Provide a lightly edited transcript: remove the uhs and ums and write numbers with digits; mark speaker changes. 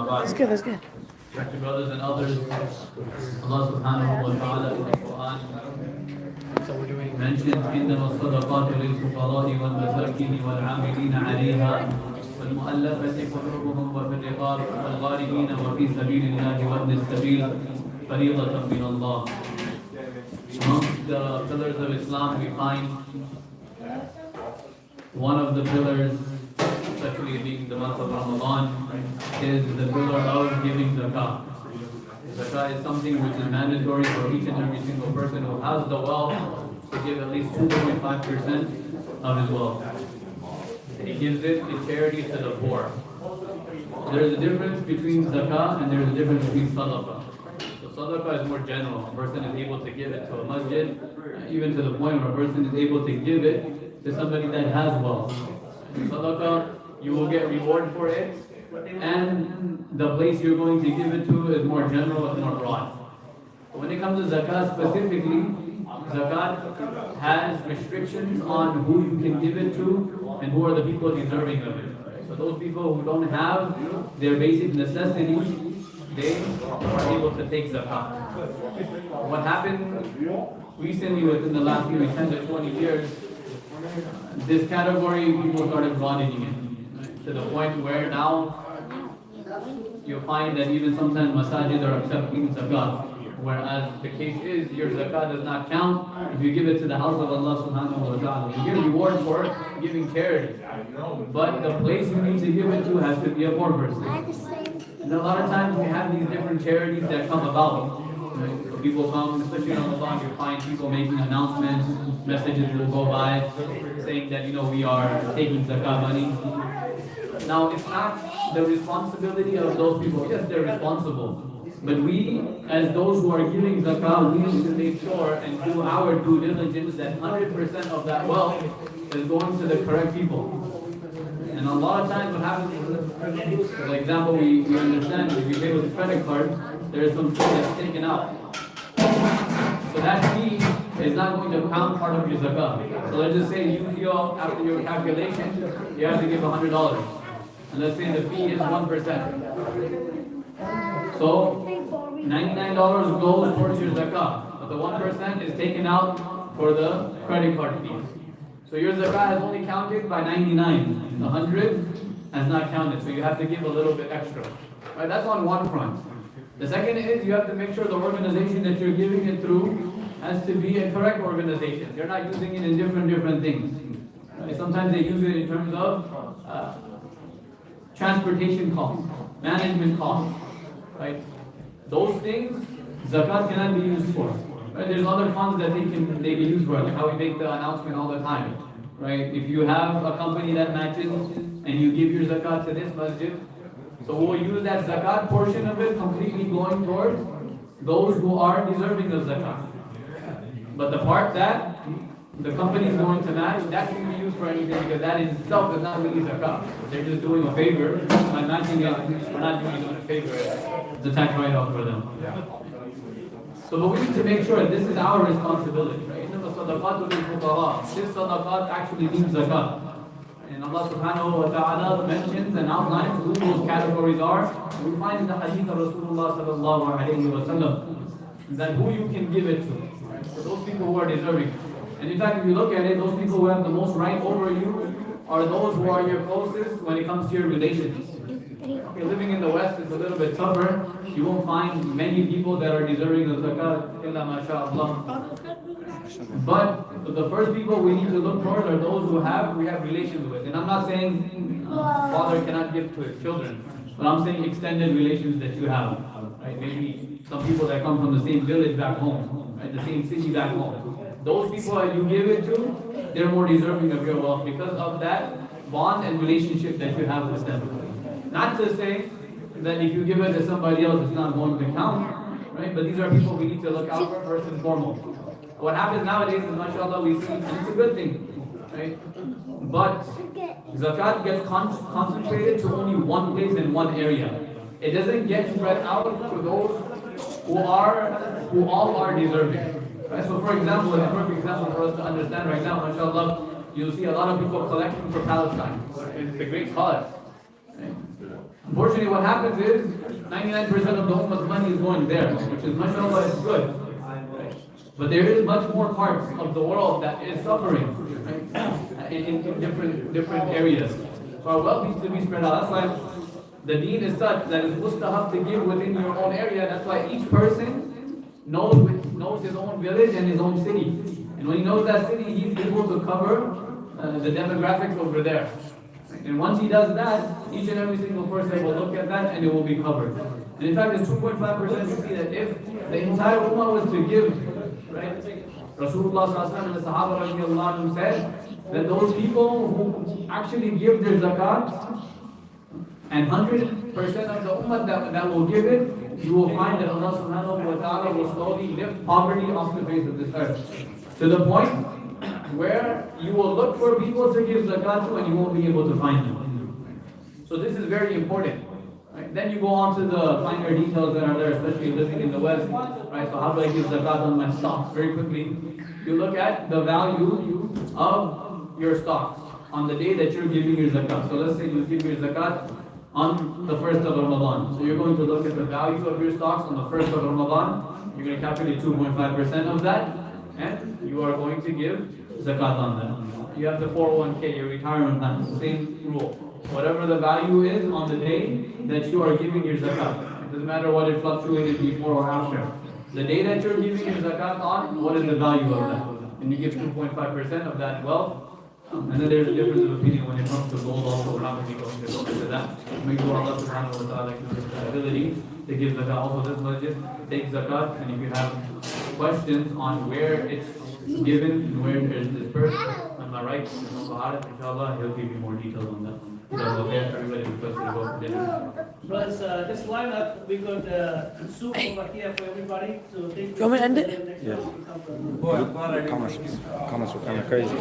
Speaker 1: That's good, that's good. Respected brothers and others, Allah subhanahu wa ta'ala in the Quran mentions إنما الصدقات للفقراء والمساكين والعاملين عليها والمؤلفة قلوبهم وفي الرقاب والغارمين وفي سبيل الله وابن السبيل فريضة من الله. Amongst the pillars of Islam we find one of the pillars, especially being the month of Ramadan, is the pillar of giving zakah. Zakah is something which is mandatory for each and every single person who has the wealth to give at least 2.5% of his wealth. He gives it in charity to the poor. There is a difference between zakah and there is a difference between sadaqah. So sadaqah is more general. A person is able to give it to a masjid, even to the point where a person is able to give it to somebody that has wealth. In sadaqah, you will get reward for it, and the place you're going to give it to is more general and more broad. But when it comes to zakah specifically, zakat has restrictions on who you can give it to and who are the people deserving of it. So those people who don't have their basic necessities, they are able to take zakat. What happened recently within the last maybe 10 to 20 years, this category people started broadening it to the point where now you'll find that even sometimes masajid are accepting zakat. Whereas the case is, your zakat does not count if you give it to the house of Allah subhanahu wa ta'ala. You get reward for giving charity. But the place you need to give it to has to be a poor person. And a lot of times we have these different charities that come about. Right? So people come, especially on Ramadan, you find people making announcements, messages will go by saying that, we are taking zakat money. Now, it's not the responsibility of those people. Yes, they're responsible. But we, as those who are giving zakah, we need to make sure and do our due diligence that 100% of that wealth is going to the correct people. And a lot of times what happens is, for example, we understand if you pay with a credit card, there is some fee that's taken out. So that fee is not going to count part of your zakah. So let's just say you feel after your calculation, you have to give $100. And let's say the fee is 1%. So $99 goes towards your zakah, but the 1% is taken out for the credit card fees. So your zakah has only counted by 99. The 100 has not counted, so you have to give a little bit extra. Right? That's on one front. The second is you have to make sure the organization that you're giving it through has to be a correct organization. You're not using it in different things. Right? Sometimes they use it in terms of transportation costs, management costs. Right? Those things, zakat cannot be used for. Right? There's other funds that they can use for, like how we make the announcement all the time. Right? If you have a company that matches and you give your zakat to this masjid, so we'll use that zakat portion of it completely going towards those who are deserving of zakat. But the part that the company is going to match, that can be used for anything because that in itself is not really zakat. They're just doing a favor by matching it. We're not doing them a favor. It's a tax write-off for them. So, but we need to make sure this is our responsibility, right? This sadaqat actually means zakat. And Allah subhanahu wa ta'ala mentions and outlines who those categories are. We find in the hadith of Rasulullah sallallahu alayhi wa sallam that who you can give it to. Right? So those people who are deserving. And in fact, if you look at it, those people who have the most right over you are those who are your closest when it comes to your relations. Okay, living in the West is a little bit tougher. You won't find many people that are deserving of zakat, illa masha'Allah. But the first people we need to look towards are those who we have relations with. And I'm not saying father cannot give to his children, but I'm saying extended relations that you have. Right? Maybe some people that come from the same village back home, right? The same city back home. Those people that you give it to, they're more deserving of your wealth because of that bond and relationship that you have with them. Not to say that if you give it to somebody else, it's not going to count, right? But these are people we need to look out for first and foremost. What happens nowadays is, mashallah, we see, and it's a good thing, right? But zakat gets concentrated to only one place in one area. It doesn't get spread out to those who all are deserving. Right? So for example, a perfect example for us to understand right now, mashallah, you'll see a lot of people collecting for Palestine. It's a great cause. Right? Unfortunately, what happens is 99% of the ummah's money is going there, which is, mashallah, it's good. But there is much more parts of the world that is suffering, right? in different areas. So our wealth needs to be spread out. That's why the deen is such that it's mustahab to give within your own area. That's why each person knows his own village and his own city. And when he knows that city, he's able to cover the demographics over there. And once he does that, each and every single person will look at that and it will be covered. And in fact, it's 2.5%. You see that if the entire ummah was to give, right? Rasulullah sallallahu and the Sahaba radiallahu anhum said that those people who actually give their zakat, and 100% of the ummah that will give it, you will find that Allah subhanahu wa ta'ala will slowly lift poverty off the face of this earth. To the point where you will look for people to give zakat to and you won't be able to find them. So this is very important. Right? Then you go on to the finer details that are there, especially living in the West. Right? So how do I give zakat on my stocks? Very quickly, you look at the value of your stocks on the day that you're giving your zakat. So let's say you give your zakat on the 1st of Ramadan. So you're going to look at the value of your stocks on the 1st of Ramadan. You're going to calculate 2.5% of that, and you are going to give zakat on that. You have the 401k, your retirement plan, same rule. Whatever the value is on the day that you are giving your zakat. It doesn't matter what it fluctuated before or after. The day that you're giving your zakat on, what is the value of that? And you give 2.5% of that wealth. And then there's a difference of opinion when it comes to gold also. We're not going to be going to go into that. Make sure Allah subhanahu wa ta'ala gives us the ability to give zakat. Also this masjid takes zakat, and if you have questions on where it's given and where it is dispersed, on my right, inshallah, he'll give you more details on that. Everybody requested to go for dinner.
Speaker 2: Brothers, this lineup, we got soup over here for everybody. So thank you.
Speaker 3: You want me to end it?
Speaker 2: Yeah.
Speaker 3: Comments were kind of crazy.